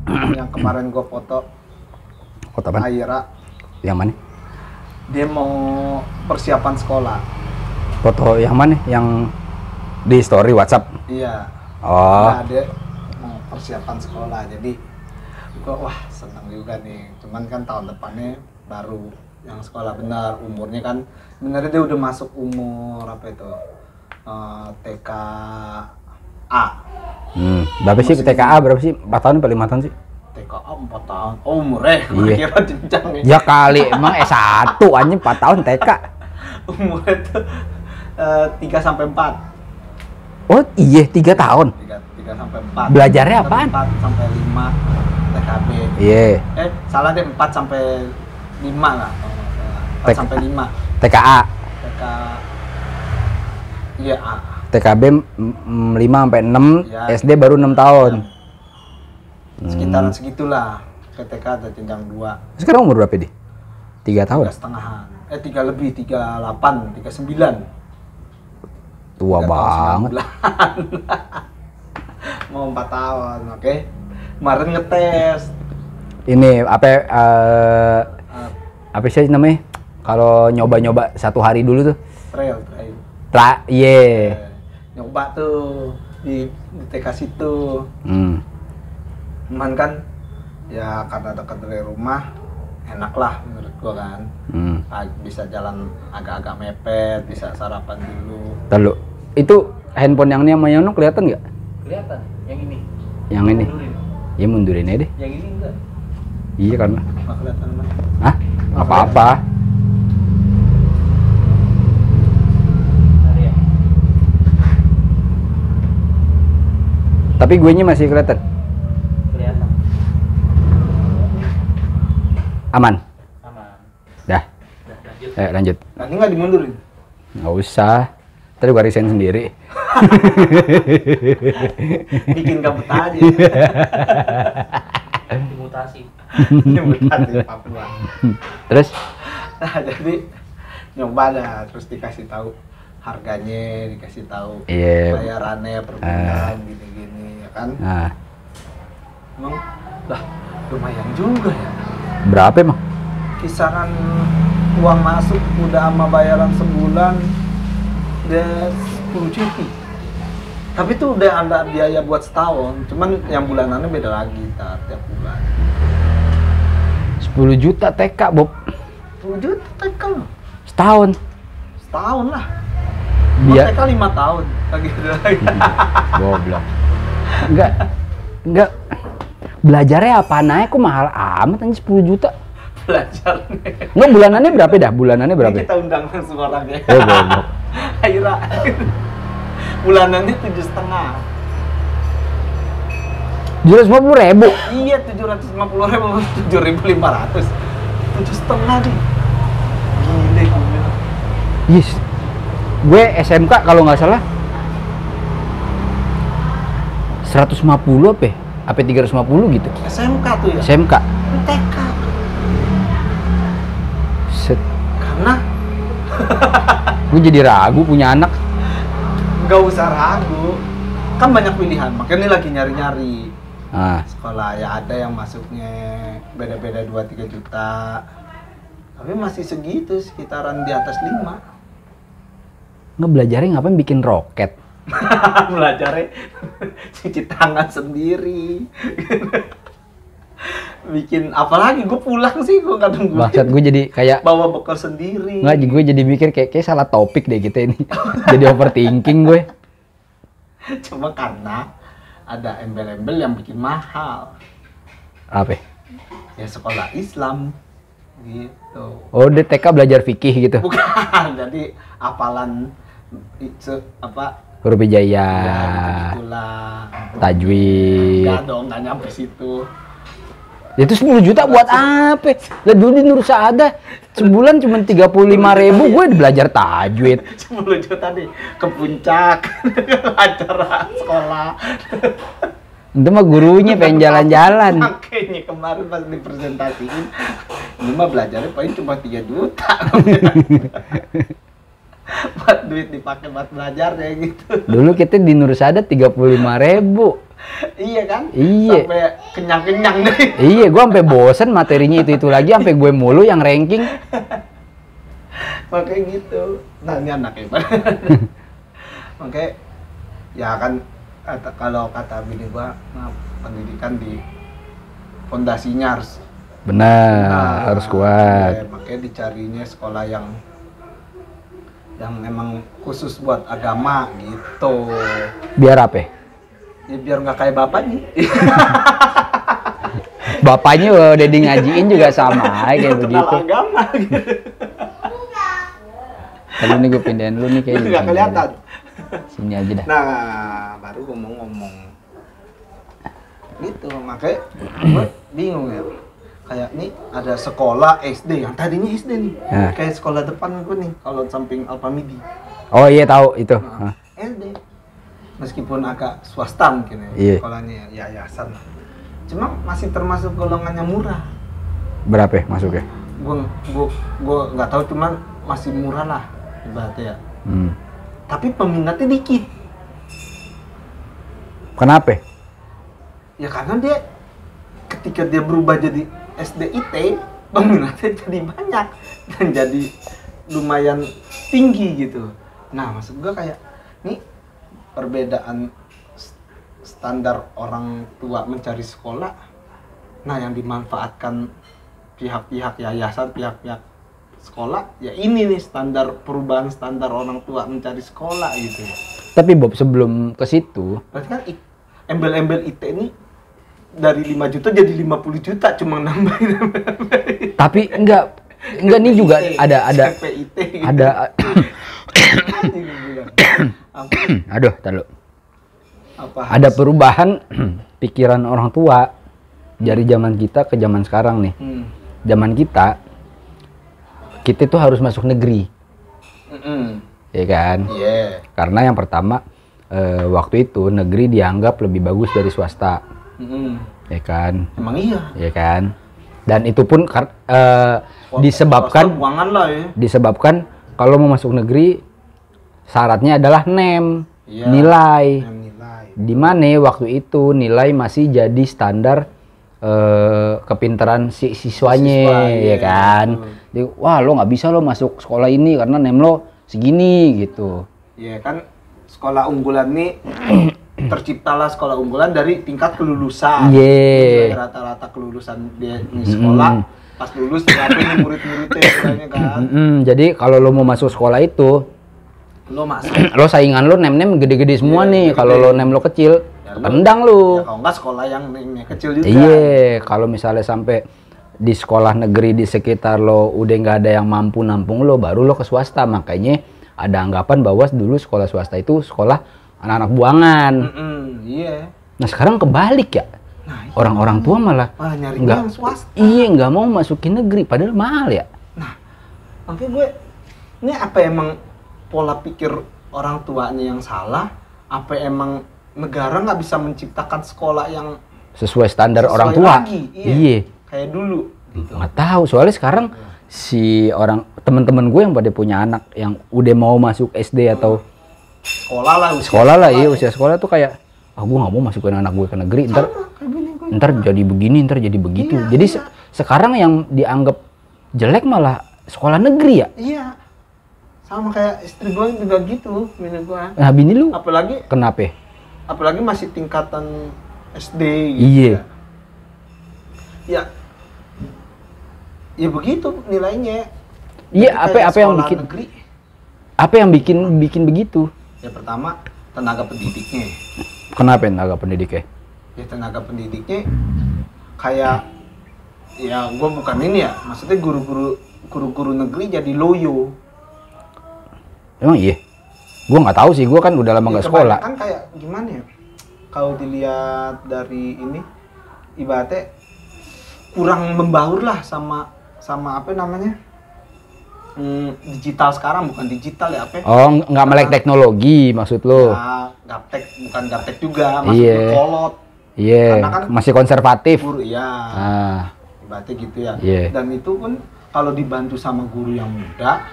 Yang kemarin gua foto Foto apa? Aira, Yang mana? dia mau persiapan sekolah. Foto yang mana? Yang di story WhatsApp? Iya. Oh. Nah, dia mau persiapan sekolah. Jadi gua wah senang juga nih. Cuman kan tahun depannya baru yang sekolah benar. Umurnya kan sebenarnya dia udah masuk umur apa itu? TKA. Berapa sih TKA? Berapa sih? 4 tahun atau 5 tahun sih? TKA 4 tahun. Oh, umurnya gua Iya. kira jenjang nih. Ya kali, emang S1 anjing 4 tahun TK. Umurnya tuh 3 sampai 4. Oh iya, 3 tahun. 3 sampai 4. Belajarnya apaan? 4 sampai 5 TKB. Iya. Salah deh, 4 sampai 5 lah. 4 sampai 5. TKA. TK iya, A. TKB 5 sampai 6, Ya. SD baru 6 tahun. Sekitaran segitulah. Ke TK ada jenjang 2. Sekarang umur berapa dia? 3 tahun. 3,5-an. 3 lebih, 38, 39. Tua 3 tahun banget. 9 bulan. Mau 4 tahun, oke. Kemarin ngetes. Ini apa sih namanya? Kalau nyoba-nyoba 1 hari dulu tuh. Trail. Iya. Nyoba tuh di TK situ. Cuman kan ya karena dekat dari rumah enak lah menurut gua kan. Bisa jalan agak-agak mepet, bisa sarapan dulu. Lalu itu handphone yang ini sama yang kelihatan nggak? Kelihatan yang ini. Yang ini. Mundurin. Ya mundurin aja deh. Yang ini enggak. Iya karena. Nggak kelihatan mana. Hah? Apa-apa. Ya. Tapi gue nya masih kelihatan. Kelihatan. Aman. Aman. Dah. Lanjut. Nanti nggak dimundurin. Nggak usah. Tadi gue resign sendiri. Bikin gabut aja. Dimutasi. Dimutasi Papua. Terus? Nah, jadi nyoba dah, terus dikasih tahu harganya, dikasih tahu Iya. bayarannya per bulan gini-gini ya kan. Nah, Emang lah lumayan juga ya. berapa emang? Kisaran uang masuk udah sama bayaran sebulan udah 10 juta. Tapi tuh udah ada biaya buat setahun, cuman yang bulanannya beda lagi tiap bulan. 10 juta TK, Bob. 10 juta TK loh. Setahun. Setahun lah. Dia TK 5 tahun lagi ada lagi. goblok. Enggak. Belajarnya apa naik kok mahal amat anjing 10 juta. Belajar nih. Enggak bulanannya berapa dah? Bulanannya berapa? Ini kita undang langsung orang ya. Oh, goblok. Aira. Bulanannya 7,5. 750.000. Iya 750.000, 7.500. 7,5 nih. Gile gue. Yes. Gue SMK kalau nggak salah 150 apa ya? Apa 350 gitu. SMK tuh ya. SMK. TK. Set. Karena Gue jadi ragu punya anak. nggak usah ragu. Kan banyak pilihan, makanya ini lagi nyari-nyari. Ah, Sekolah ya ada yang masuknya beda-beda 2-3 juta. Tapi masih segitu, sekitaran di atas 5. nggak belajarnya ngapain bikin roket? Belajarnya cuci tangan sendiri. Bikin apalagi gue pulang sih gue kadang Maksud gue jadi kayak bawa bekal sendiri. nggak, gue jadi mikir kayak salah topik deh kita ini. Jadi overthinking gue. Cuma karena ada embel-embel yang bikin mahal. Apa? Ya sekolah Islam gitu. Oh, dia TK belajar fikih gitu. Bukan, jadi hafalan itu apa? Huruf hijaiyah, Ya, gitu-gitulah. tajwid. Enggak dong, enggak nyampe situ. Itu 10 juta buat apa? Lah dulu di Nur Saada sebulan cuma 35.000, gue belajar tajwid. 10 juta nih ke puncak acara sekolah. Itu mah gurunya pengen jalan-jalan. Makanya kemarin pas dipresentasiin, ini mah belajarnya paling cuma 3 juta. Buat duit dipakai buat belajar ya gitu. Dulu kita di Nur Saada 35.000. Iya kan? Iya. Sampai kenyang-kenyang deh. Iya, gue sampai bosen materinya itu lagi, sampai gue mulu yang ranking. Makanya gitu. Nah ini anaknya Pak. Makanya ya kan kalau kata bini gua, nah, pendidikan di fondasinya harus Benar, harus kuat. ya, makanya dicarinya sekolah yang emang khusus buat agama gitu. Biar apa? Ya biar nggak kayak bapaknya. Bapaknya udah di ngajiin juga sama kayak begitu. Agama gitu. Lalu nih gue pindahin dulu nih kayaknya. Nggak kelihatan. Sini aja dah. Nah, baru ngomong-ngomong gitu, makanya gue bingung ya. Kayak nih ada sekolah SD yang tadinya SD nih, kayak sekolah depan gue nih, kalau samping Alpamidi. Oh iya tahu itu. Nah, SD, meskipun agak swasta mungkin ya, iya. Sekolahnya yayasan. Cuma masih termasuk golongannya murah. Berapa ya masuknya? Gue nggak tahu, cuman masih murah lah ibaratnya ya. Tapi peminatnya dikit. Kenapa? Ya karena dia ketika dia berubah jadi SDIT, peminatnya jadi banyak dan jadi lumayan tinggi gitu. Nah maksud gue kayak nih perbedaan standar orang tua mencari sekolah, nah yang dimanfaatkan pihak-pihak yayasan, pihak-pihak sekolah, ya ini nih standar perubahan standar orang tua mencari sekolah gitu. Tapi Bob, sebelum ke situ, berarti kan embel-embel IT ini dari 5 juta jadi 50 juta cuma nambahin. tapi enggak nih juga ada PIT, gitu. ada aduh, tahu. Ada perubahan pikiran orang tua dari zaman kita ke zaman sekarang nih. Zaman kita tuh harus masuk negeri. Ya kan? Yeah. Karena yang pertama waktu itu negeri dianggap lebih bagus dari swasta. Ya kan? Emang iya. Ya kan? Dan itu pun disebabkan lah ya. Disebabkan kalau mau masuk negeri syaratnya adalah NEM, yeah. nilai. Nilai. Di mana waktu itu nilai masih jadi standar kepintaran siswanya, ya kan? Jadi, wah lo nggak bisa lo masuk sekolah ini karena NEM lo segini gitu. Iya kan, sekolah unggulan nih terciptalah sekolah unggulan dari tingkat kelulusan. Iya. Rata-rata kelulusan dia di sekolah, pas lulus berapa nih murid-muridnya istilahnya kan. Jadi kalau lo mau masuk sekolah itu, lo saingan lo nem gede-gede semua nih. Kalau lo nem lo kecil, ya tendang lo. Ya kalau enggak sekolah yang nemnya kecil juga. Iya, kalau misalnya sampai di sekolah negeri di sekitar lo udah nggak ada yang mampu nampung lo, baru lo ke swasta. Makanya ada anggapan bahwa dulu sekolah swasta itu sekolah anak-anak buangan. Iya. Nah sekarang kebalik ya. Nah, orang-orang tua malah nggak yang swasta. Iya, nggak mau masukin negeri, padahal mahal ya. Nah, makanya gue ini apa emang pola pikir orang tuanya yang salah? Apa emang negara nggak bisa menciptakan sekolah yang sesuai standar orang tua? Lagi? Iya. Kayak dulu. Gitu. Nggak tahu, soalnya sekarang si teman-teman gue yang pada punya anak yang udah mau masuk SD atau sekolah lah, iya usia sekolah tuh kayak, gue nggak mau masukin anak gue ke negeri, ntar jadi begini, ntar jadi begitu. Iya, jadi sekarang yang dianggap jelek malah sekolah negeri ya. Iya, sama kayak istri gue juga gitu, bini gue. Nah bini lu apalagi kenapa? Apalagi masih tingkatan SD gitu. Iya. Ya begitu nilainya. Iya, apa yang bikin begitu? Ya pertama tenaga pendidiknya. Kenapa tenaga pendidiknya? Ya tenaga pendidiknya kayak, ya gue bukan ini ya, maksudnya guru-guru negeri jadi loyo. Emang iya? Gue nggak tahu sih, gue kan udah lama nggak sekolah. Kan kayak gimana ya? Kalau dilihat dari ini, ibaratnya kurang membaur lah sama apa namanya? Digital sekarang, bukan digital ya apa? Oh, nggak melek teknologi maksud lo? Ya, gaptek, bukan gaptek juga, masih kolot. Iya. Kan masih konservatif. Guru, ya. Ibaratnya gitu ya. Yeah. Dan itu pun kalau dibantu sama guru yang muda,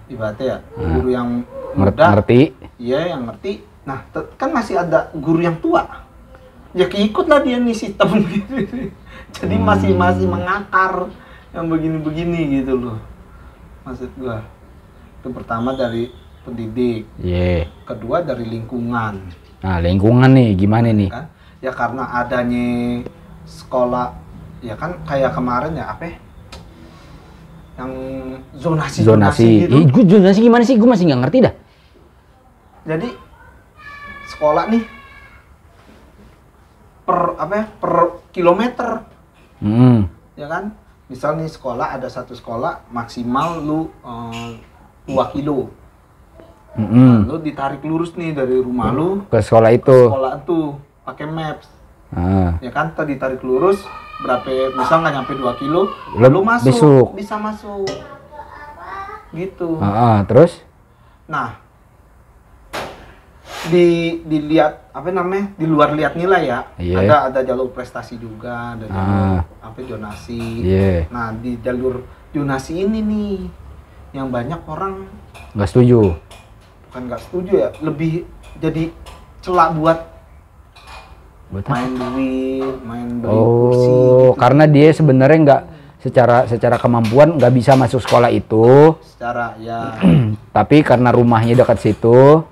ibaratnya ya, guru yang muda. Ngerti? Iya, yang ngerti. Nah, kan masih ada guru yang tua. ya keikut lah dia nih sistem gitu. Jadi masih mengakar yang begini-begini gitu loh. Maksud gua. Itu pertama dari pendidik. Kedua dari lingkungan. Nah, lingkungan nih gimana nih? Kan? Ya karena adanya sekolah, ya kan kayak kemarin ya apa ya? Yang zonasi gitu. Gue zonasi gimana sih? Gue masih nggak ngerti dah. Jadi sekolah nih per kilometer. Ya kan? Misal nih sekolah ada satu sekolah maksimal lu 2 kilo. Nah, lu ditarik lurus nih dari rumah lu ke sekolah itu. Ke sekolah tuh pakai maps. Ya kan, tadi ditarik lurus berapa, misal nggak nyampe 2 kilo, lu masuk, bisa masuk. Gitu. Terus? Nah, dilihat apa namanya? Di luar lihat nilai ya. Ada jalur prestasi juga, ada jalur zonasi. Nah, di jalur zonasi ini nih yang banyak orang nggak setuju. Bukan nggak setuju ya, lebih jadi celak buat main duit, main beli kursi gitu. Karena dia sebenarnya nggak secara kemampuan nggak bisa masuk sekolah itu. Secara ya. Tapi karena rumahnya dekat situ,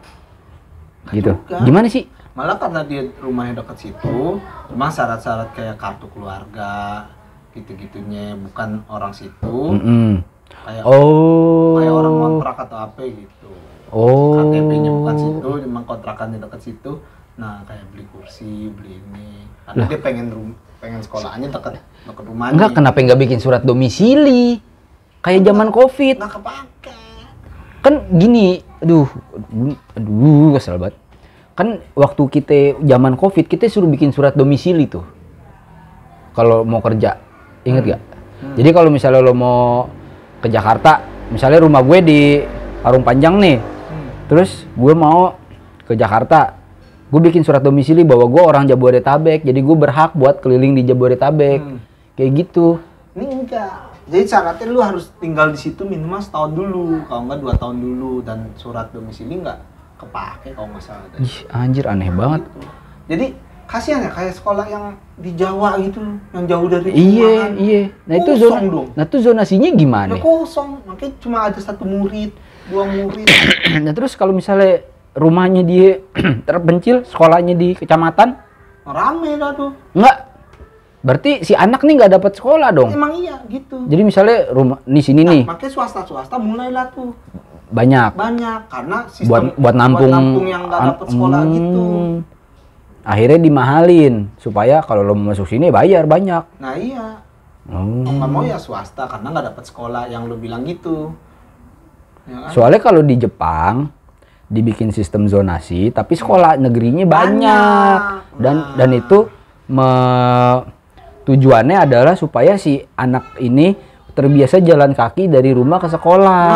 gitu. Juga. Gimana sih? Malah karena dia rumahnya dekat situ, cuma syarat-syarat kayak kartu keluarga, gitu-gitunya bukan orang situ. Kayak orang kontrak atau apa gitu. KTP-nya bukan situ, cuma kontrakannya dekat situ. Nah, kayak beli kursi, beli ini. Karena dia pengen sekolahnya dekat rumahnya. Enggak, kenapa nggak bikin surat domisili? Kayak zaman Covid. Nggak kepake. Kan gini, aduh, kesel banget. Kan waktu kita zaman Covid, kita suruh bikin surat domisili tuh. Kalau mau kerja, inget gak? Jadi kalau misalnya lo mau ke Jakarta, misalnya rumah gue di Parung Panjang nih, terus gue mau ke Jakarta, gue bikin surat domisili bahwa gue orang Jabodetabek, jadi gue berhak buat keliling di Jabodetabek, kayak gitu. Ini enggak. Jadi syaratnya lu harus tinggal di situ minimal setahun dulu, kalau enggak 2 tahun dulu, dan surat domisili enggak kepake kalau nggak salah. Ih, anjir aneh banget. Gitu. Jadi kasihan ya kayak sekolah yang di Jawa gitu, yang jauh dari rumahan. Iya. Nah itu zonasinya gimana? Ya kosong, makanya cuma ada 1 murid, 2 murid. Nah terus kalau misalnya rumahnya dia terpencil, sekolahnya di kecamatan, rame dah tuh. Enggak. Berarti si anak nih nggak dapat sekolah dong. Emang iya gitu. Jadi misalnya rumah di sini nih. Makanya swasta mulailah tuh. Banyak karena sistem buat nampung yang nggak dapat sekolah gitu. Akhirnya dimahalin supaya kalau lo mau masuk sini bayar banyak. Nah iya. Nggak mau ya swasta karena nggak dapat sekolah yang lo bilang gitu. Ya kan? Soalnya kalau di Jepang dibikin sistem zonasi, tapi sekolah negerinya banyak. Dan itu tujuannya adalah supaya si anak ini terbiasa jalan kaki dari rumah ke sekolah.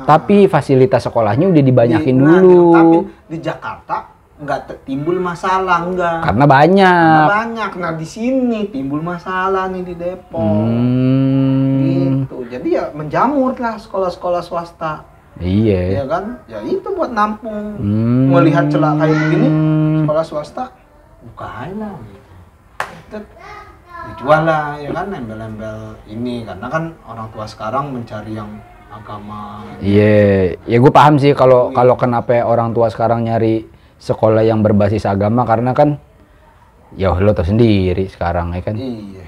Tapi fasilitas sekolahnya udah dibanyakin dulu. Tapi di Jakarta nggak timbul masalah, enggak. Karena banyak. Nah di sini timbul masalah nih di Depok. Gitu. Jadi ya menjamur lah sekolah-sekolah swasta. Iya. Ya kan? Ya itu buat nampung. Melihat celah kayak begini, sekolah swasta bukain lah gitu. Dijual lah, ya kan, embel-embel ini. Karena kan orang tua sekarang mencari yang agama. Iya, ya gue paham sih kalau kenapa orang tua sekarang nyari sekolah yang berbasis agama, karena kan ya lo tau sendiri sekarang ya kan. Iya.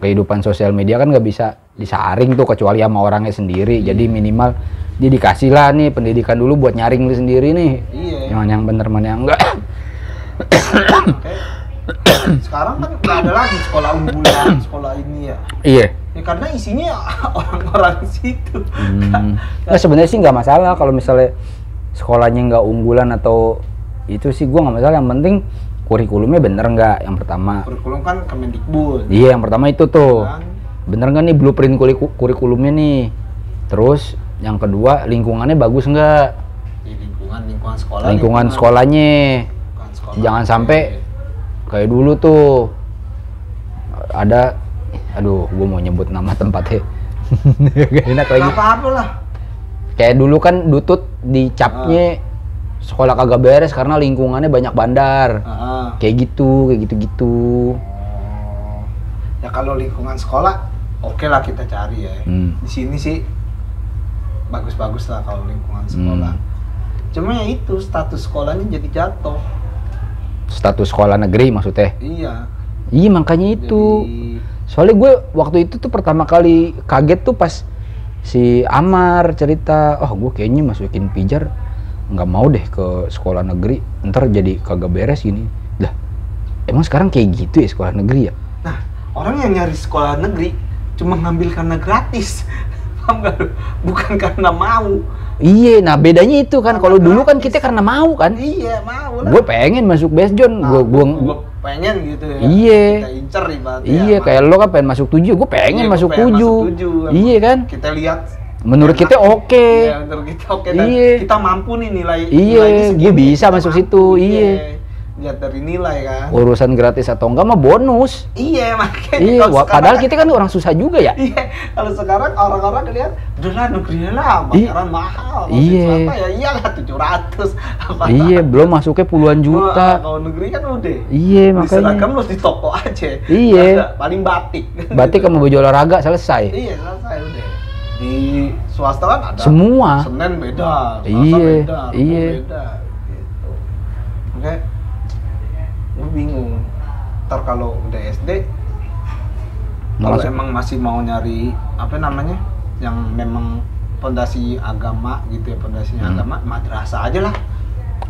Kehidupan sosial media kan nggak bisa disaring tuh kecuali sama orangnya sendiri. Jadi minimal dia dikasih lah nih pendidikan dulu buat nyaring lu sendiri nih. Iya. Mana yang bener mana yang enggak. Sekarang kan nggak ada lagi sekolah unggulan, sekolah ini ya. Iya. Ya karena isinya orang-orang situ. Nah sebenarnya sih nggak masalah kalau misalnya sekolahnya nggak unggulan atau itu sih gue nggak masalah. Yang penting kurikulumnya bener nggak yang pertama. Kurikulum kan Kemendikbud. Iya yang pertama itu tuh. Kan? Bener nggak nih blueprint kurikulumnya nih. Terus yang kedua lingkungannya bagus nggak? Ya, lingkungan sekolah. Lingkungan sekolahnya. Jangan sampai kayak dulu tuh ada, aduh, gue mau nyebut nama tempatnya, gak enak lagi. Apa-apa lah. Kayak dulu kan Dutut dicapnya sekolah kagak beres karena lingkungannya banyak bandar. Kayak gitu. Ya kalau lingkungan sekolah, oke lah kita cari ya. Di sini sih bagus-bagus lah kalau lingkungan sekolah. Cuma ya itu status sekolahnya jadi jatuh. Status sekolah negeri maksudnya? Iya. Iya makanya itu. Soalnya gue waktu itu tuh pertama kali kaget tuh pas si Amar cerita, oh gue kayaknya masukin Pijar nggak mau deh ke sekolah negeri, ntar jadi kagak beres gini. Lah, emang sekarang kayak gitu ya sekolah negeri ya? Nah, orang yang nyari sekolah negeri cuma ngambil karena gratis, paham gak? Bukan karena mau. Iya, nah bedanya itu kan, kalau dulu kan kita karena mau kan? Iya, mau lah. Gue pengen masuk Besjon, gue pengen gitu ya. Iya. Kita incer ibaratnya. Iya, kayak lo kan pengen masuk 7, gue pengen masuk 7. Iya kan? Kita lihat. Menurut kita oke. Iya, menurut kita oke. Dan kita mampu nih nilai. Iya, gue bisa masuk situ. Iya. Lihat dari nilai kan. Urusan gratis atau enggak mah bonus. Iya, makanya. Iya, padahal kita kan orang susah juga ya. Iya, kalau sekarang orang-orang lihat, udah lah negeri lah, bayaran mahal. Iya. Ya iyalah 700. Iya, belum masuknya puluhan juta. Kalau negeri kan udah. Iya, makanya. Di seragam lu di toko aja. Iya. Paling batik. Batik sama baju olahraga selesai. Iya, selesai udah. Di swasta kan ada. Semua. Senin beda. Iya. Beda. Iya. Beda. Gitu. Oke. Gue bingung. Ntar kalau udah SD, kalau emang masih mau nyari apa namanya, yang memang fondasi agama gitu ya, fondasinya agama, madrasah aja lah.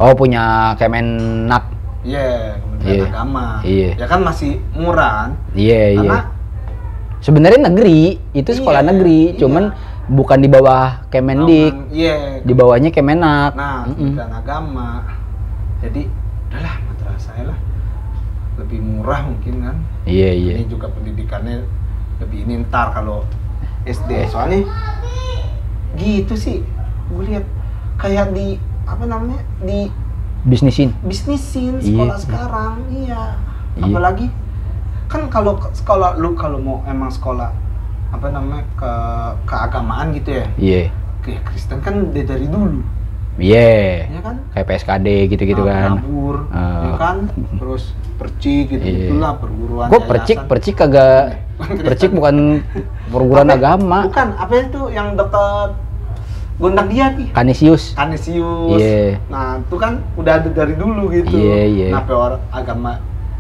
Oh, punya Kemenak. Iya, Kementerian Agama. Iya. Ya kan masih murah. Iya. Karena sebenarnya negeri, itu sekolah negeri, cuman bukan di bawah Kemendik. Iya. Di bawahnya Kemenak. Nah, Kementerian Agama. Jadi, udahlah madrasah lah. Lebih murah mungkin kan. Iya. Ini juga pendidikannya lebih ini ntar kalau SD. Soalnya gitu sih. Gue lihat kayak di apa namanya? Di bisnisin sekolah sekarang. Iya. Apalagi kan kalau sekolah lu kalau mau emang sekolah apa namanya keagamaan gitu ya. Iya. Kayak Kristen kan dari dulu. Iya. Ya kan? Kayak PSKD gitu-gitu kan. Nabur, ya kan? Terus percik gitu-gitulah perguruan. Kok percik kagak percik bukan perguruan agama. Bukan, apa itu yang dekat Gondang Dia nih. Kanisius. Iya. Nah, itu kan udah ada dari dulu gitu. Iya. Kenapa orang agama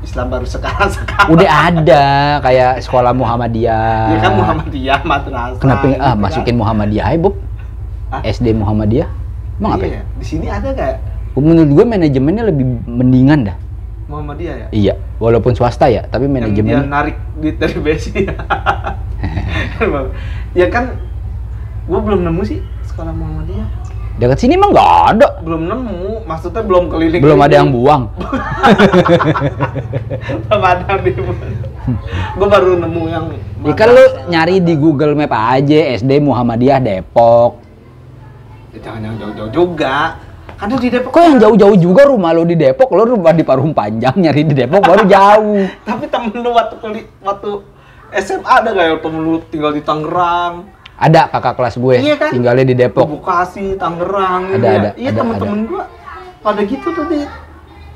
Islam baru sekarang? Udah ada kayak sekolah Muhammadiyah. Iya kan Muhammadiyah, madrasah. Kenapa gitu masukin kan? Muhammadiyah, Bob? SD Muhammadiyah? Emang apa ya? Di sini ada nggak? Menurut gue manajemennya lebih mendingan dah. Muhammadiyah ya? Iya, walaupun swasta ya, tapi manajemennya. Yang dia narik duit dari BSI. Ya kan, gue belum nemu sih sekolah Muhammadiyah. Dekat sini emang nggak ada. Belum nemu, maksudnya belum keliling. Belum ada yang buang. Belum ada yang buang. Gue baru nemu yang. Ya kan lu nyari di Google Map aja SD Muhammadiyah Depok. Ya, jangan yang jauh-jauh juga. Kan di Depok. Kok yang jauh-jauh juga rumah lu di Depok, lu rumah di Parung Panjang, nyari di Depok baru jauh. Tapi temen lu waktu SMA ada nggak ya temen lu tinggal di Tangerang? Ada kakak kelas gue, iya kan? tinggalnya di Depok. Bekasi, Tangerang. Ada. Iya temen-temen gue pada gitu tuh di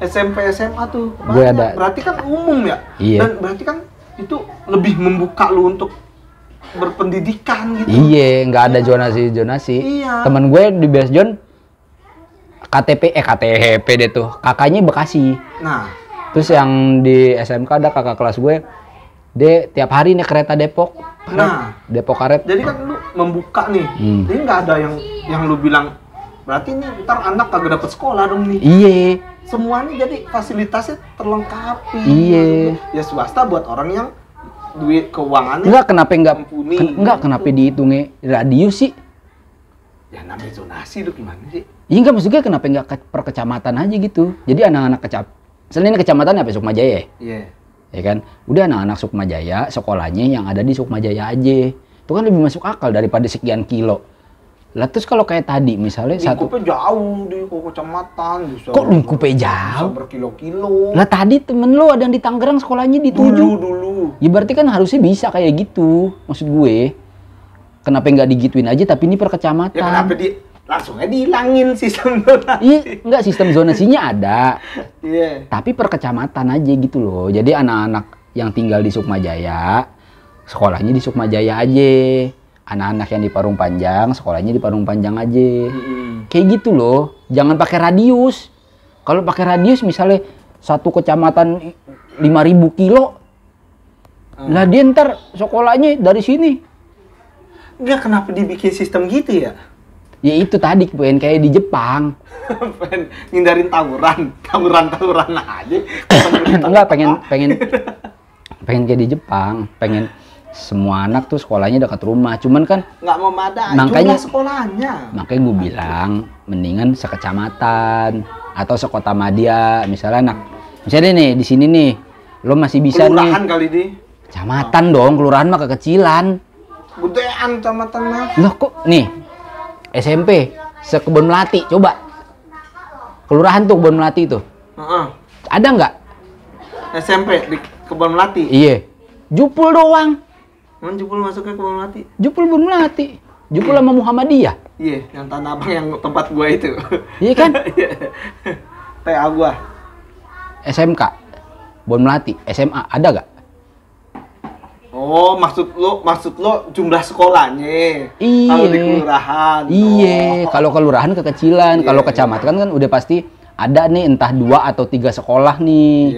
SMP SMA tuh. Banyak. Gue ada. Berarti kan umum ya? Iya. Dan berarti kan itu lebih membuka lu untuk berpendidikan gitu. Iya, nggak ada zonasi. Iya. Temen gue di Besjon KTP deh tuh, kakaknya Bekasi. Nah. Terus yang di SMK ada kakak kelas gue, dia tiap hari naik kereta Depok. Depok Karet. Jadi kan lu membuka nih. Jadi nggak ada yang lu bilang berarti nih ntar anak kagak dapet sekolah dong nih. Iya. Semuanya jadi fasilitasnya terlengkapi. Iya. Ya swasta buat orang yang duit keuangannya. Kenapa dihitungnya radius sih? Ya namanya zonasi lu gimana sih? Iya nggak, maksudnya kenapa nggak per kecamatan aja gitu? Jadi anak-anak selain kecamatan apa Sukmajaya? Iya. Ya kan, udah anak-anak Sukmajaya sekolahnya yang ada di Sukmajaya aja. Itu kan lebih masuk akal daripada sekian kilo. Lah terus kalau kayak tadi misalnya lingkupnya jauh di kecamatan. Kok lingkupnya jauh? Bisa berkilo-kilo. Lah tadi temen lo ada yang di Tangerang sekolahnya di 7. Dulu. Ya berarti kan harusnya bisa kayak gitu. Maksud gue, kenapa nggak digituin aja tapi ini per kecamatan? Ya kenapa langsung aja dihilangin sistem zonasi. Iya, enggak, sistem zonasinya ada. Iya. Tapi per kecamatan aja gitu loh. Jadi anak-anak yang tinggal di Sukmajaya, sekolahnya di Sukmajaya aja. Anak-anak yang di Parung Panjang, sekolahnya di Parung Panjang aja. Kayak gitu loh. Jangan pakai radius. Kalau pakai radius misalnya satu kecamatan 5.000 kilo, lah dia ntar sekolahnya dari sini. Enggak, kenapa dibikin sistem gitu ya? Ya itu tadi pengen kayak di Jepang. Pengen ngindarin tawuran aja. Enggak, pengen kayak di Jepang, pengen semua anak tuh sekolahnya dekat rumah. Cuman kan nggak memadai makanya jumlah sekolahnya. Makanya gue bilang mendingan sekecamatan atau sekota madya. Misalnya nih di sini nih lo masih bisa kelurahan nih. Kali di Kecamatan dong, kelurahan mah kekecilan. Gedean kecamatan mah. Loh kok nih SMP Sekebon Melati, coba kelurahan tuh Kebon Melati itu ada nggak SMP di Kebon Melati? Iya, Jupul doang. Jupul masuknya Kebon Melati? Jupul Kebon Melati, Jupul sama Muhammadiyah. Iya, yang Tanah Abang yang tempat gua itu. Iya kan? TA gua. SMK Kebon Melati, SMA ada nggak? Oh, maksud lo jumlah sekolahnya. Iya. Kalau di kelurahan. Iya, kalau kelurahan kekecilan, kalau kecamatan kan udah pasti ada nih entah 2 atau 3 sekolah nih.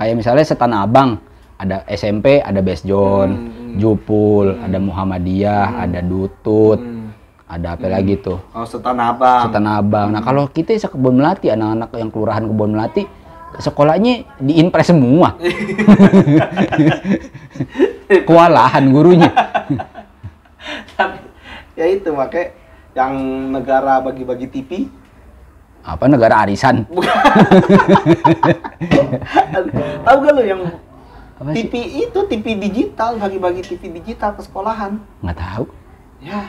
Kayak misalnya Setanah Abang, ada SMP, ada Best John, Jupul, ada Muhammadiyah, ada Dutut. Ada apa lagi tuh? Oh, Setanah Abang. Setanah Abang. Nah, kalau kita Sekebon Melati, anak-anak yang kelurahan Kebon Melati, sekolahnya diimpres semua. Kewalahan gurunya. Ya itu makanya yang negara bagi-bagi TV. Apa negara arisan? Tahu gak lo yang Apa TV sih? Itu TV digital, bagi-bagi TV digital ke sekolahan. Nggak tahu. Ya.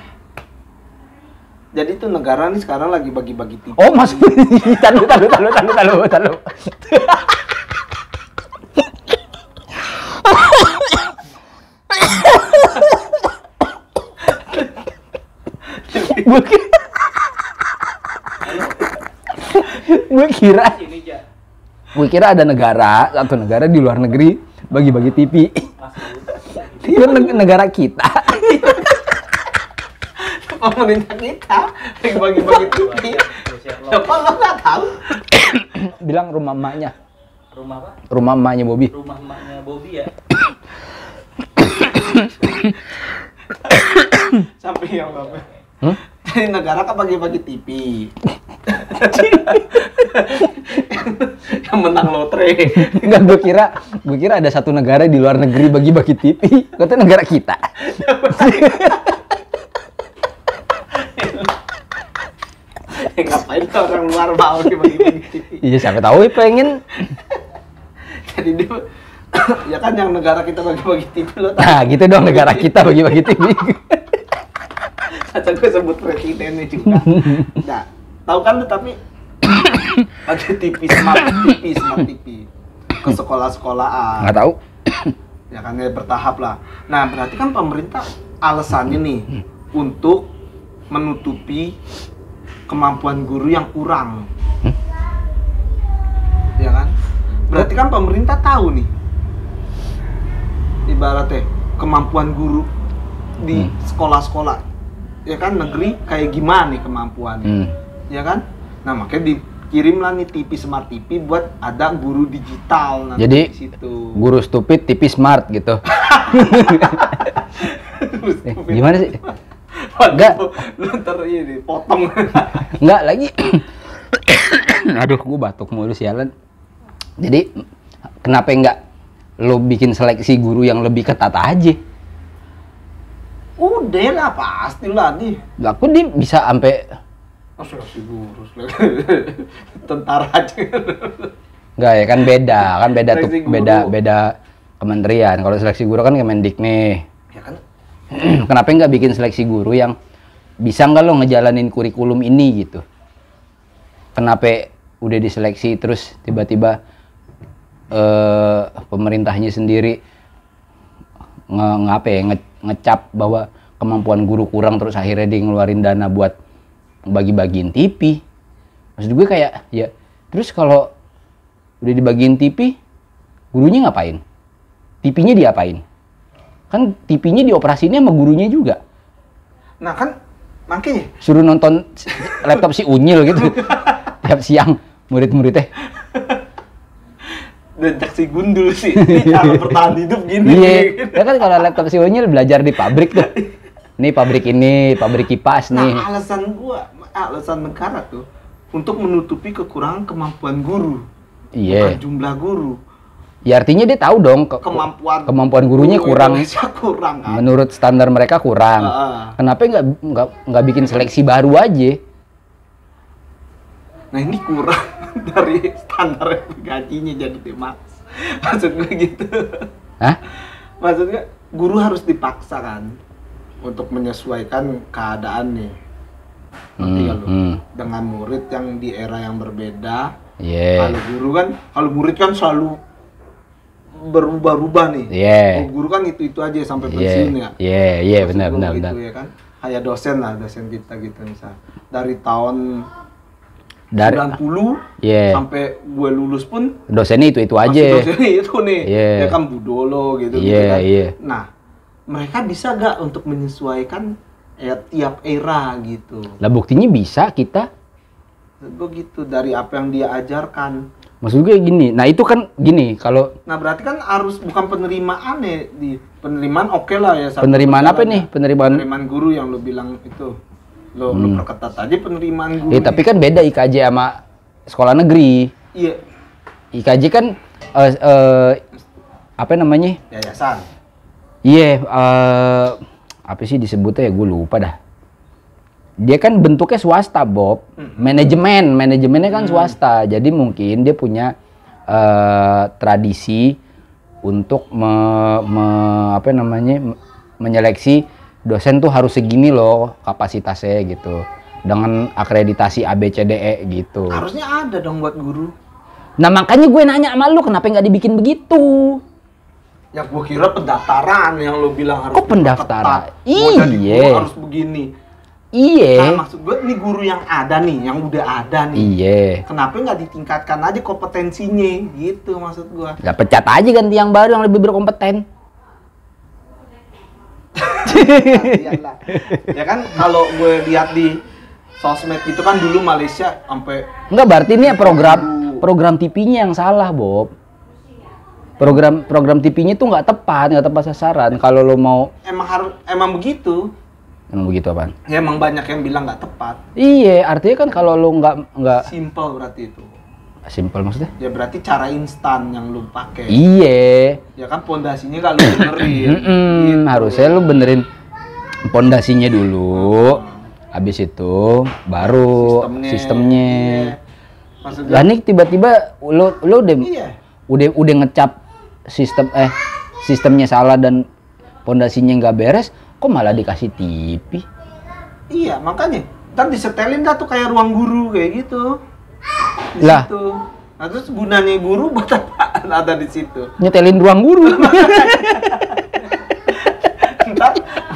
Jadi tuh negara nih sekarang lagi bagi-bagi TV. Oh, masuk digital. Tahu. Gue kira ada satu negara di luar negeri bagi-bagi TV. Itu negara kita. Pemerintah kita bagi-bagi TV. Siapa lo nggak tahu? Bilang rumah emaknya. Rumah apa? Rumah emaknya Bobby. Rumah emaknya Bobby ya. Sampai yang apa? Jadi negara kan bagi-bagi TV. Yang menang lotre. Enggak, gue kira ada satu negara di luar negeri bagi-bagi TV. Katanya negara kita. Ngapain tuh orang luar mau dibagi-bagi TV? Iya, siapa tahu pengen. Jadi dia ya kan yang negara kita bagi-bagi TV lo tahu. Nah, gitu dong, negara kita bagi-bagi TV. Kata gue sebut presidennya juga. Nah, tahu kan lu tapi ada smart TV ke sekolah-sekolahan. Nggak tahu. Ya kan ya bertahap lah. Nah, berarti kan pemerintah alasannya nih untuk menutupi kemampuan guru yang kurang. Ya kan? Berarti kan pemerintah tahu nih. Ibaratnya kemampuan guru di sekolah-sekolah ya kan negeri kayak gimana nih kemampuannya. Ya kan? Nah, makanya dikirimlah nih smart TV buat ada guru digital nanti. Jadi di situ. guru stupid, TV smart gitu. Gimana sih? Enggak. Lu ntar ini potong. Enggak lagi. Aduh, gue batuk mulu sialan. Jadi kenapa enggak lo bikin seleksi guru yang lebih ketat aja? Udah lah pastilah nih. Lah kok dia bisa sampai seleksi guru, tentara aja. enggak ya, kan beda tuh, Seleksi guru. beda kementerian. Kalau seleksi guru kan Kemendikne. Ya kan? Kenapa nggak bikin seleksi guru yang bisa nggak lo ngejalanin kurikulum ini gitu? Kenapa udah diseleksi terus tiba-tiba pemerintahnya sendiri ngecap bahwa kemampuan guru kurang terus akhirnya dia ngeluarin dana buat bagi-bagiin TV. Maksud gue kayak ya terus kalau udah dibagiin TV, gurunya ngapain? TV-nya diapain? Kan TV-nya dioperasinya sama gurunya juga. Nah kan makanya suruh nonton laptop si Unyil gitu tiap siang murid-muridnya. Dan si gundul sih, ini cara bertahan hidup gini. Iya, ya kan kalau laptop si Unyil belajar di pabrik tuh. Nih pabrik ini, pabrik kipas nih. Nah alasan negara tuh untuk menutupi kekurangan kemampuan guru. Iya. Bukan jumlah guru. Ya artinya dia tahu dong kemampuan gurunya kurang. Kurang kan? Menurut standar mereka kurang. Kenapa nggak bikin seleksi baru aja? Nah ini kurang dari standar gajinya jadi dimaks. Maksud gue gitu. Hah? Maksud gue guru harus dipaksa kan untuk menyesuaikan keadaan nih. Ngerti nggak lu? Dengan murid yang di era yang berbeda. Yeah. Kalau guru kan, kalau murid kan selalu berubah-ubah nih. Yeah. Oh, guru kan itu aja sampai pensiun ya. Iya, benar. Gitu ya kan. Kayak dosen kita gitu misal. Dari tahun 90 sampai gue lulus pun dosennya itu aja. Dosennya itu nih. Ya kan Budolo gitu kan. Nah, mereka bisa gak untuk menyesuaikan tiap era gitu. Lah buktinya bisa kita. Begitu dari apa yang dia ajarkan. Maksud gue gini, nah itu kan gini kalau. Nah berarti kan harus bukan penerimaan ya di penerimaan oke lah ya. Penerimaan apa nih? Penerimaan guru yang lo bilang itu. Lo perketat aja penerimaan guru. Tapi kan beda IKJ sama sekolah negeri. Iya. IKJ kan apa namanya? Yayasan. Iya, apa sih disebutnya ya gue lupa dah. Dia kan bentuknya swasta, Bob. Manajemennya kan swasta. Jadi mungkin dia punya tradisi untuk menyeleksi dosen tuh harus segini loh kapasitasnya gitu. Dengan akreditasi ABCDE gitu. Harusnya ada dong buat guru. Nah makanya gue nanya sama lu kenapa nggak dibikin begitu? Ya gue kira pendaftaran yang lu bilang harus. Kok pendaftaran? Iya. Harus begini. Iya. Nah maksud gue nih guru yang ada nih, yang udah ada nih. Iya. Kenapa nggak ditingkatkan aja kompetensinya gitu maksud gue. Ya pecat aja ganti yang baru yang lebih berkompeten. Iyalah. Ya kan kalau gue lihat di sosmed itu kan dulu Malaysia sampai. Enggak, berarti ini program TV-nya yang salah, Bob. Program TV-nya tuh nggak tepat sasaran. Kalau lo mau emang begitu. Emang begitu apaan? Ya emang banyak yang bilang nggak tepat. Iya, artinya kan kalau lo nggak simple berarti itu. Simple maksudnya? Ya berarti cara instan yang lu pakai. Iya. Ya kan pondasinya kalau benerin. Gitu. Harusnya lu benerin pondasinya dulu. Habis itu baru sistemnya. Iya. Lah nih tiba-tiba lu udah ngecap sistemnya salah dan pondasinya nggak beres, kok malah dikasih TV? Iya, makanya. Ntar disetelin dah tuh kayak ruang guru kayak gitu. Lah. Situ. Nah terus gunanya guru buat apa ada di situ? Nyetelin ruang guru.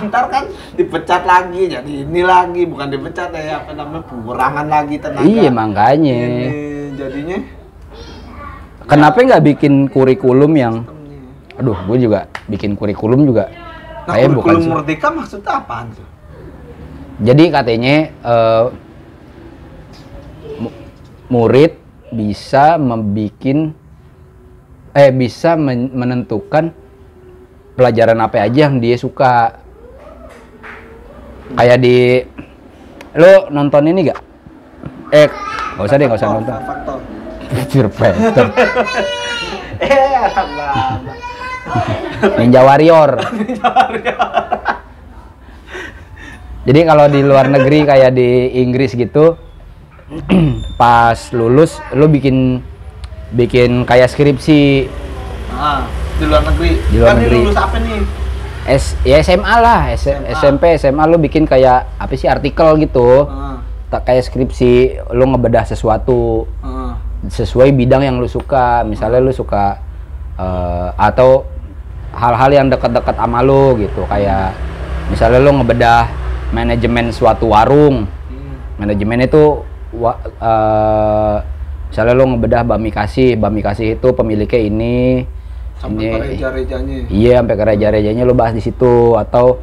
ntar kan dipecat lagi, jadi ini lagi bukan dipecat ya apa namanya pengurangan lagi tenaga. Iya makanya. Jadinya. Kenapa nggak bikin kurikulum yang? Aduh, gue juga bikin kurikulum juga. Nah, kurikulum merdeka maksudnya apaan tuh? Jadi katanya murid bisa menentukan pelajaran apa aja yang dia suka. Kayak lo nonton ini gak? Nggak usah nonton. Fear Factor. Ninja Warrior. Jadi kalau di luar negeri kayak di Inggris gitu, pas lulus lo bikin kayak skripsi. Di luar negeri. Lulus apa nih? SMA lah, SMP, SMA lo bikin kayak apa sih artikel gitu. Tak kayak skripsi, lo ngebedah sesuatu. Sesuai bidang yang lo suka. Misalnya lo suka atau hal-hal yang dekat-dekat sama lo gitu, kayak misalnya lo ngebedah manajemen suatu warung. Manajemen itu misalnya lo ngebedah Bami Kasih itu pemiliknya ini sampai ke reja-rejanya. Iya, sampai ke reja-rejanya lo bahas di situ. Atau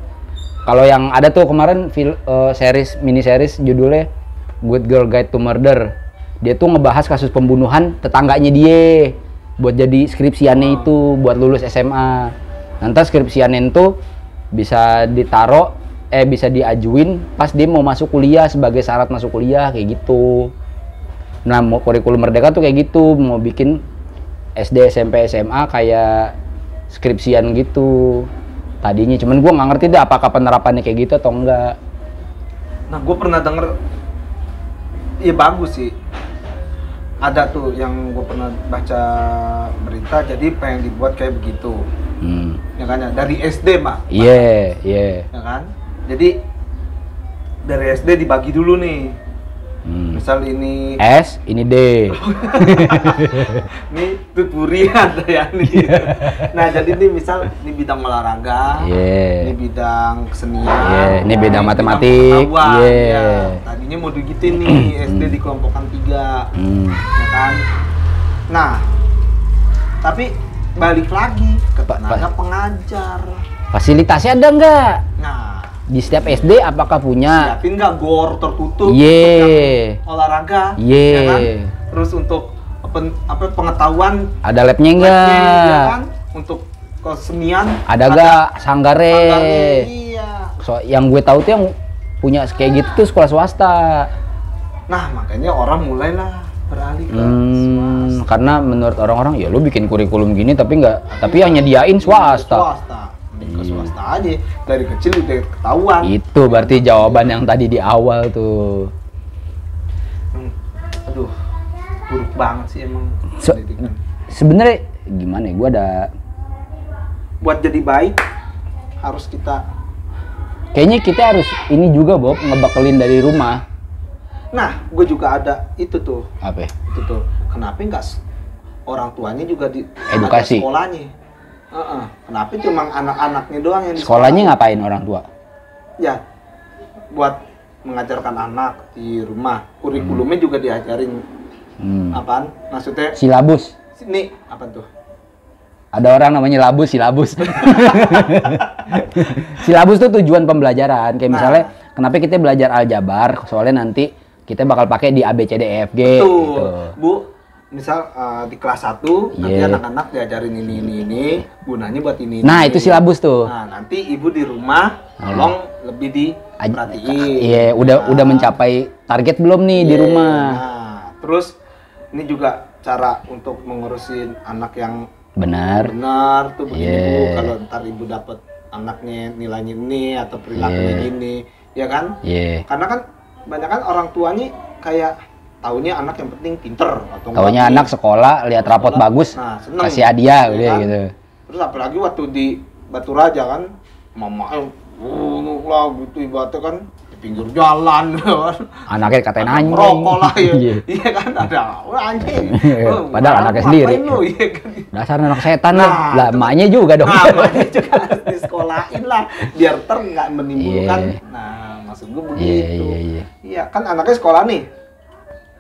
kalau yang ada tuh kemarin mini series judulnya Good Girl Guide to Murder. Dia tuh ngebahas kasus pembunuhan tetangganya dia buat jadi skripsiannya itu buat lulus SMA. Nanti skripsiannya itu bisa bisa diajuin pas dia mau masuk kuliah sebagai syarat masuk kuliah kayak gitu. Nah, kurikulum Merdeka tuh kayak gitu, mau bikin SD, SMP, SMA kayak skripsian gitu. Tadinya cuman gua nggak ngerti deh apakah penerapannya kayak gitu atau enggak. Nah, gua pernah denger, iya bagus sih. Ada tuh yang gue pernah baca berita, jadi pengen dibuat kayak begitu. Ya kan ya, dari SD Mak. Iya. Ya kan? Jadi dari SD dibagi dulu nih. Misal ini S, ini D. Ini tuturian ya nih. Nah, jadi ini misal ini bidang olahraga, ini bidang kesenian, ini bidang matematik. Ya. Tadinya mau digituin nih, SD dikelompokkan 3. Ya kan? Nah, tapi balik lagi ke tenaga pengajar. Fasilitasnya ada nggak? Nah, di setiap SD apakah punya? Siapin nggak gor tertutup untuk olahraga, ya kan? Terus untuk pengetahuan ada labnya nggak? Ya kan? Untuk kesenian ada nggak sanggare? Iya. So, yang gue tahu tuh yang punya kayak gitu tuh sekolah swasta. Nah, makanya orang mulailah beralih ke swasta. Karena menurut orang-orang ya lu bikin kurikulum gini tapi yang nyediain swasta. Ke swasta aja, dari kecil udah ketahuan. Itu berarti jawaban yang tadi di awal tuh. Aduh, buruk banget sih emang. Sebenarnya gimana ya, gue ada buat jadi baik harus kayaknya kita harus ini juga Bob, ngebakelin dari rumah. Nah, gue juga ada itu tuh. Apa? Itu tuh, kenapa nggak orang tuanya juga di edukasi sekolahnya? Kenapa cuma anak-anaknya doang yang di sekolahnya ngapain orang tua? Ya, buat mengajarkan anak di rumah. Kurikulumnya juga diajarin. Apaan? Maksudnya? Silabus. Ini apa tuh? Ada orang namanya silabus. Silabus tuh tujuan pembelajaran. Kayak misalnya, kenapa kita belajar aljabar? Soalnya nanti kita bakal pakai di A, B, C, D, E, F, G. Betul. Gitu. Bu, misal di kelas 1 nanti anak-anak diajarin ini gunanya buat ini. Nah, itu silabus tuh. Nah, nanti ibu di rumah tolong lebih diperhatiin. Iya, udah mencapai target belum nih di rumah. Nah, terus ini juga cara untuk mengurusin anak yang benar tuh begini Bu. Kalau ntar ibu dapet anaknya nilainya ini atau perilakunya gini, ya kan? Karena kan banyak kan orang tuanya kayak taunya anak yang penting pinter atau taunya anak sekolah lihat rapot bagus, kasih hadiah kan? Gitu. Terus apalagi waktu di Batu Raja kan, mama lah gitu ibaratnya kan di pinggir jalan kan. Anaknya katanya nanya. Rokok lah ya. Iya kan ada anjing. Padahal anaknya sendiri. Iya kan? Dasar anak setan lah emaknya juga dong. Nah, emaknya juga harus disekolahin lah biar nggak menimbulkan. Nah, maksud gue begitu. Iya, kan anaknya sekolah nih.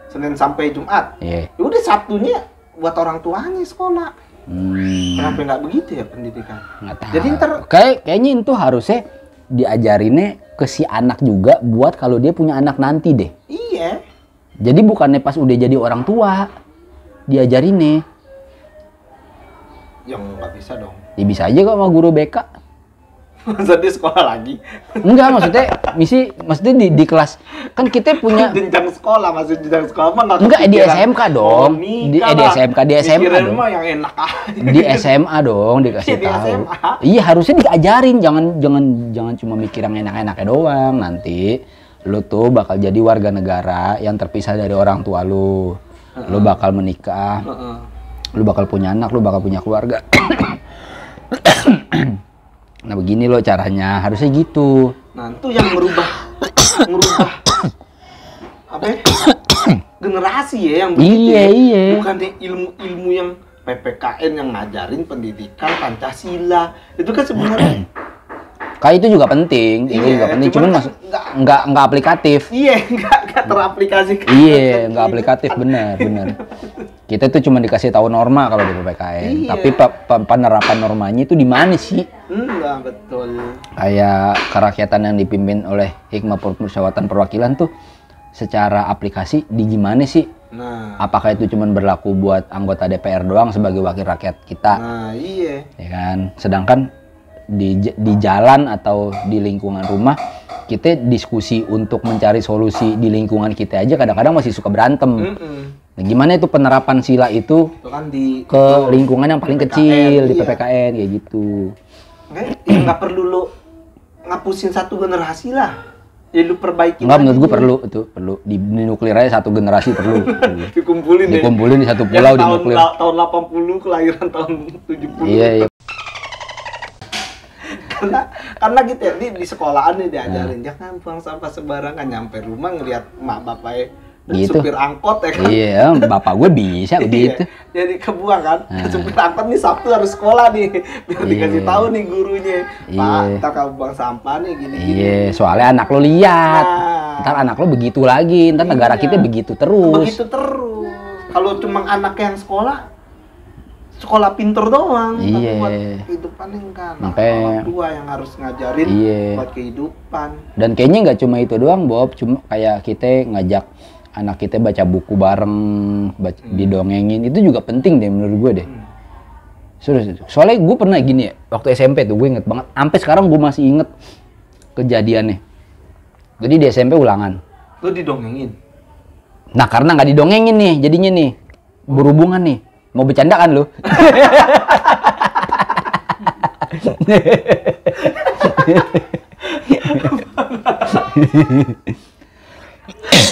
Senin sampai Jumat. Ya udah Sabtunya buat orang tuanya sekolah. Kenapa nggak begitu ya pendidikan? Jadi kayaknya itu harusnya diajarinnya ke si anak juga buat kalau dia punya anak nanti deh. Iya. Jadi bukannya pas udah jadi orang tua diajarinnya. Yang nggak bisa dong. Ya bisa aja kok sama guru BK. Masa di sekolah lagi? Enggak, maksudnya di kelas kan kita punya jenjang sekolah, masih jenjang sekolah mah enggak di SMK dong. Di SMK dong. Yang enak aja. Di SMA dong dikasih tahu. Iya, harusnya diajarin, jangan cuma mikir yang enak-enaknya doang. Nanti lu tuh bakal jadi warga negara yang terpisah dari orang tua lu. Lu bakal menikah. Lu bakal punya anak, lu bakal punya keluarga. Nah begini loh caranya, harusnya gitu. Nah itu yang merubah apa ya? Generasi ya yang begitu. Iya. Bukan ilmu yang PPKN yang ngajarin pendidikan Pancasila. Itu kan sebenarnya Kayak itu juga penting, itu juga penting. Cuman kan nggak aplikatif. Iya, nggak teraplikasi. Iya, nggak aplikatif, benar. Kita tuh cuma dikasih tahu norma kalau di PPKN, tapi penerapan normanya itu di mana sih? Enggak, betul. Kayak kerakyatan yang dipimpin oleh Hikmah Permusyawaratan Perwakilan tuh secara aplikasi di gimana sih? Nah, apakah itu cuma berlaku buat anggota DPR doang sebagai wakil rakyat kita? Nah, iya. Ya kan? Sedangkan di jalan atau di lingkungan rumah kita diskusi untuk mencari solusi di lingkungan kita aja kadang-kadang masih suka berantem. Nah, gimana itu penerapan sila itu kan ke lingkungan yang paling kecil di PPKN kayak gitu. Nggak perlu lo ngapusin satu generasi lah. Ya lu perbaiki. Enggak, menurut gue perlu di nuklir aja satu generasi perlu. Dikumpulin di satu pulau di nuklir. Tahun 80 kelahiran tahun 70. Iya. karena gitu ya di sekolahan nih diajarin jangan buang sampah sembarangan, nyampe rumah ngelihat mak bapaknya gitu. Supir angkot ya kan. Iya, bapak gue bisa begitu. Jadi kebuang kan. Supir angkot nih Sabtu harus sekolah nih. Biar dikasih tahu nih gurunya. Pak, ntar kamu buang sampah nih gini-gini. Iya, soalnya anak lo lihat. Ntar anak lo begitu lagi, ntar negara kita begitu terus. Kalau cuma anak yang sekolah pinter doang, iya. Buat kehidupannya enggak. Makanya orang tua yang harus ngajarin buat kehidupan. Dan kayaknya nggak cuma itu doang, Bob. Cuma kayak kita ngajak anak kita baca buku bareng, didongengin, itu juga penting deh menurut gue deh. Soalnya gue pernah gini ya, waktu SMP tuh gue inget banget. Sampai sekarang gue masih inget kejadiannya. Jadi di SMP ulangan. Lu didongengin? Nah karena nggak didongengin nih, jadinya nih berhubungan nih. Mau bercanda kan lu?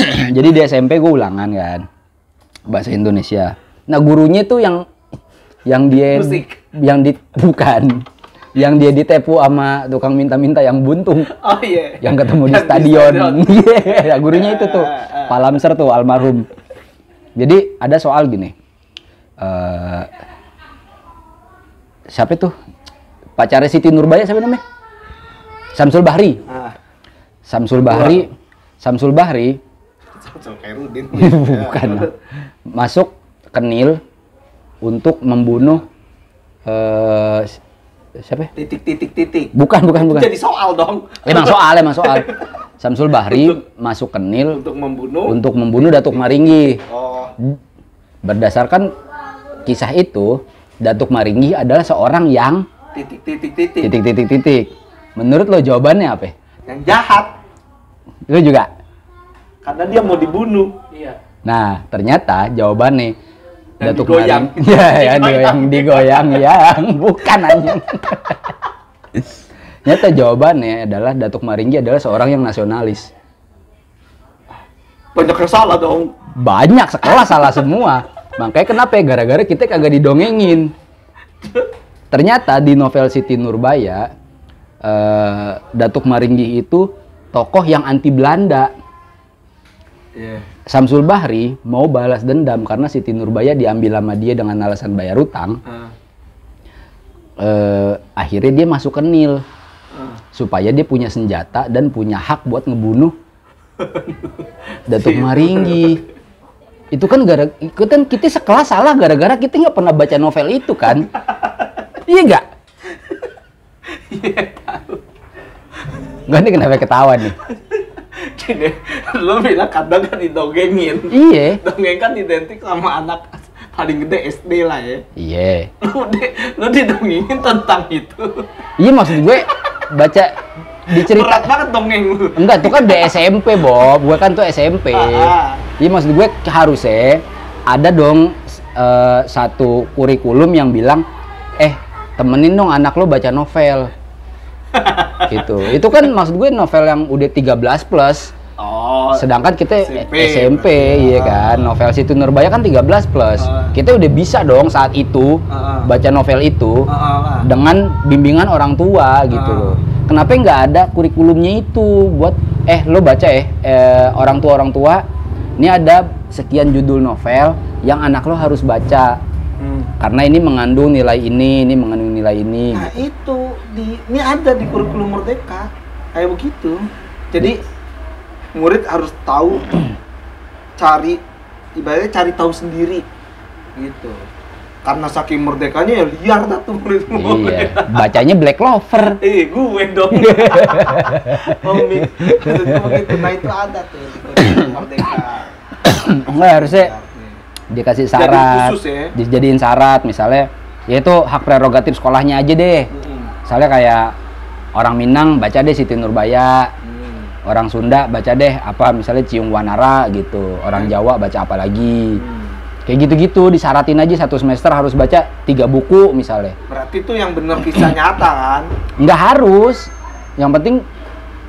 Jadi di SMP gue ulangan kan bahasa Indonesia. Nah gurunya tuh yang dia musik. Yang dia ditepu sama tukang minta-minta yang buntung. Oh iya. Yang ketemu di stadion. Iya, gurunya itu tuh Pak Lamser tuh almarhum. Jadi ada soal gini. Siapa itu? Pacarnya Siti Nurbaya siapa namanya? Samsul Bahri. Samsul Bahri. Bukan. Masuk ke Nil untuk membunuh siapa? Titik. Bukan. Jadi soal dong. Emang soal. Samsul Bahri masuk ke Nil untuk membunuh Datuk Maringgi. Berdasarkan kisah itu, Datuk Maringgi adalah seorang yang titik. Menurut lo jawabannya apa? Yang jahat. Lo juga? Karena dia mau dibunuh. Iya. Nah, ternyata jawabannya yang Datuk digoyang. yang digoyang yang bukan anjing. Ternyata jawabannya adalah Datuk Maringgi adalah seorang yang nasionalis. Banyak yang salah dong. Banyak, sekolah salah semua. Makanya kenapa ya? Gara-gara kita kagak didongengin. Ternyata di novel Siti Nurbaya, Datuk Maringgi itu tokoh yang anti Belanda. Samsul Bahri mau balas dendam karena Siti Nurbaya diambil sama dia dengan alasan bayar utang. Akhirnya dia masuk ke Nil supaya dia punya senjata dan punya hak buat ngebunuh Datuk Maringgi. Itu kan kita sekelas salah gara-gara kita nggak pernah baca novel itu kan. Iya nggak? Iya tahu. Nggak, nih kenapa ketawa nih? Gini, lo bilang kadang kan didongengin. Iya. Dongeng kan identik sama anak paling gede SD lah ya. Iya. Lo didongengin tentang itu. Iya, maksud gue baca dicerita. Berat banget dongeng lu. Enggak, itu kan di SMP, Bob. Gue kan tuh SMP. Iya, maksud gue harusnya ada dong satu kurikulum yang bilang, temenin dong anak lo baca novel. Gitu. Itu kan maksud gue novel yang udah 13 plus. Sedangkan kita SMP iya kan. Novel Siti Nurbaya kan 13 plus. Kita udah bisa dong saat itu baca novel itu dengan bimbingan orang tua gitu loh. Kenapa nggak ada kurikulumnya itu buat lo baca orang tua ini ada sekian judul novel yang anak lo harus baca. Karena ini mengandung nilai ini mengandung nilai ini. Nah itu ini ada di kurikulum Merdeka kayak begitu. Jadi murid harus tahu, ibaratnya cari tahu sendiri gitu. Karena saking merdekanya ya liar dah tuh murid. Iya, bacanya Black Clover. Gue dong. Begitu. Nah itu ada tuh di kurikulum Merdeka. Enggak, harusnya dikasih syarat, dijadiin syarat misalnya, yaitu hak prerogatif sekolahnya aja deh. Misalnya kayak orang Minang baca deh Siti Nurbaya, orang Sunda baca deh apa misalnya Ciung Wanara gitu, orang Jawa baca apa lagi, kayak gitu-gitu disyaratin aja 1 semester harus baca 3 buku misalnya. Berarti itu yang bener kisah nyata kan? Nggak harus, yang penting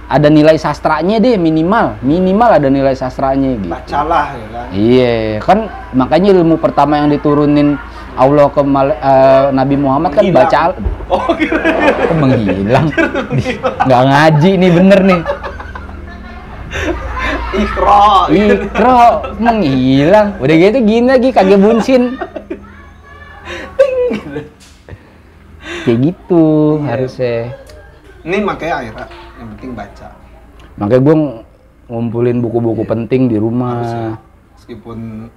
ada nilai sastranya deh minimal ada nilai sastranya gitu. Bacalah ya kan. Iya, kan makanya ilmu pertama yang diturunin Allah ke Nabi Muhammad kan baca. Oh gitu. Menghilang. Nggak ngaji nih bener nih. Ikro menghilang. Udah gitu gini lagi kagak bunsin. Kayak gitu harusnya. Ini makanya akhirnya yang penting baca. Makanya gue ngumpulin buku-buku penting di rumah. Harusnya. Meskipun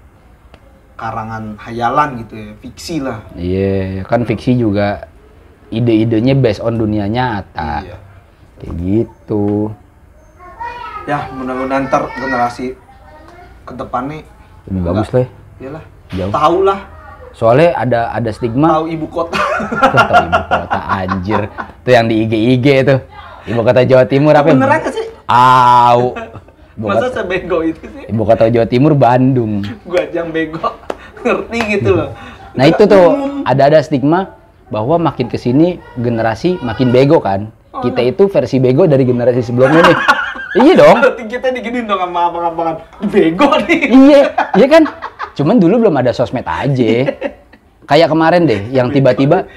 karangan hayalan gitu ya, fiksi lah. Iya, kan fiksi juga ide-idenya based on dunia nyata. Iya. Kayak gitu. Ya, mudah-mudahan ntar generasi ke depan nih lebih bagus lah. Iyalah. Jauh. Tahu lah. Soalnya ada stigma. Tahu ibu kota. Tahu ibu kota anjir. Tuh yang di IG tuh. Ibu kota Jawa Timur apa? Beneran nggak sih? Au. Masa sebego itu sih? Ibu kota Jawa Timur Bandung. Gua aja yang bego. Ngerti gitu loh. Nah itu tuh ada stigma bahwa makin kesini generasi makin bego kan. Kita itu versi bego dari generasi sebelumnya nih. Iya dong. Berarti kita diginiin dong sama abang-abangan. Bego nih. Iya kan. Cuman dulu belum ada sosmed aja. Kayak kemarin deh, yang tiba-tiba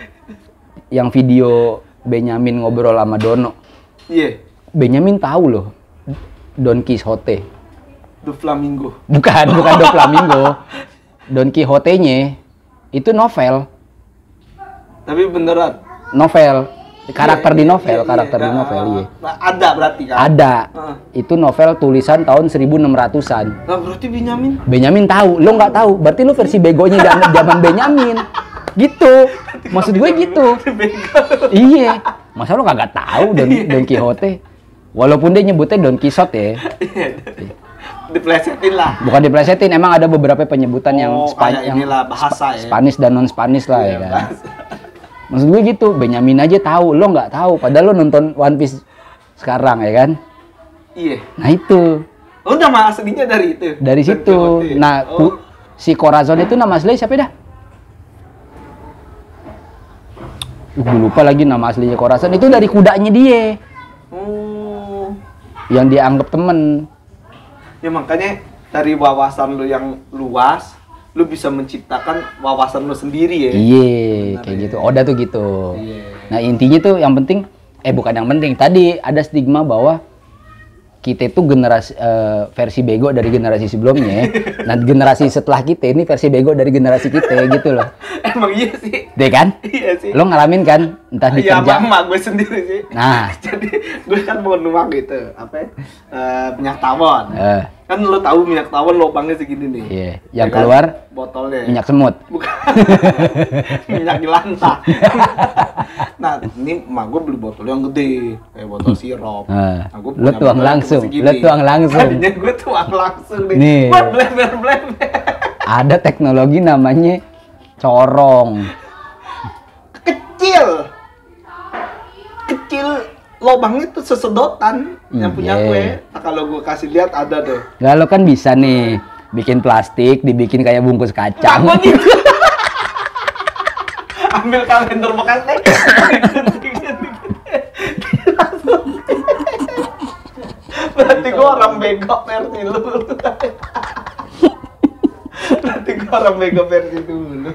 yang video Benyamin ngobrol sama Dono. Iya. Benyamin tahu loh Don Quixote. The Flamingo. Bukan Don Flamingo. Don Quixote-nya itu novel. Tapi beneran. Novel. Karakter di novel, di novel, iya. Ada berarti kan? Ada. Itu novel tulisan tahun 1600-an. Nah, berarti Benyamin tahu, lo nggak tahu. Berarti lo versi begonya zaman Benyamin. Gitu. Maksud gue gitu. Iya. Masa lo kagak tahu Don Quixote? Walaupun dia nyebutnya Don Quixote ya. Diplesetin lah. Bukan diplesetin, emang ada beberapa penyebutan yang bahasa ya. Spanish dan non Spanish lah ya kan. Maksud gue gitu, Benyamin aja tahu, lo nggak tahu. Padahal lo nonton One Piece sekarang ya kan? Iya. Nah itu. Lo nama aslinya dari itu? Dari situ. Nah, si Corazon itu nama aslinya siapa dah? Gue lupa lagi nama aslinya Corazon. Itu dari kudanya dia. Yang dianggap temen. Ya makanya dari wawasan lo yang luas, lu bisa menciptakan wawasan lu sendiri ya. Iya, kayak gitu. Oda tuh gitu. Iya. Nah intinya tuh yang penting, bukan yang penting. Tadi ada stigma bahwa kita itu generasi versi bego dari generasi sebelumnya. Nah generasi setelah kita ini versi bego dari generasi kita gitu loh. Emang iya sih. Deh kan? Iya sih. Lo ngalamin kan? Entah di kerja. Iya, emak gue sendiri sih. Nah. Jadi gue kan mau nuang gitu, minyak tawon. Kan lo tahu minyak tawon lubangnya segini nih. Iya. Yang keluar botolnya. Minyak semut. Bukan. Minyak jelantah. Nah, ini emak gue beli botol yang gede, kayak botol sirup. Nah, lo tuang langsung. Tadinya gue tuang langsung nih. Bleber. Ada teknologi namanya corong. Kecil lubangnya tuh sesedotan yang punya gue. Nah, kalau gue kasih lihat ada tuh. Nah, lo kan bisa nih bikin plastik, dibikin kayak bungkus kacang. Nah, gitu. Ambil kalender bekas deh. Berarti gue orang bego versi lu. Berarti gue orang bego versi dulu.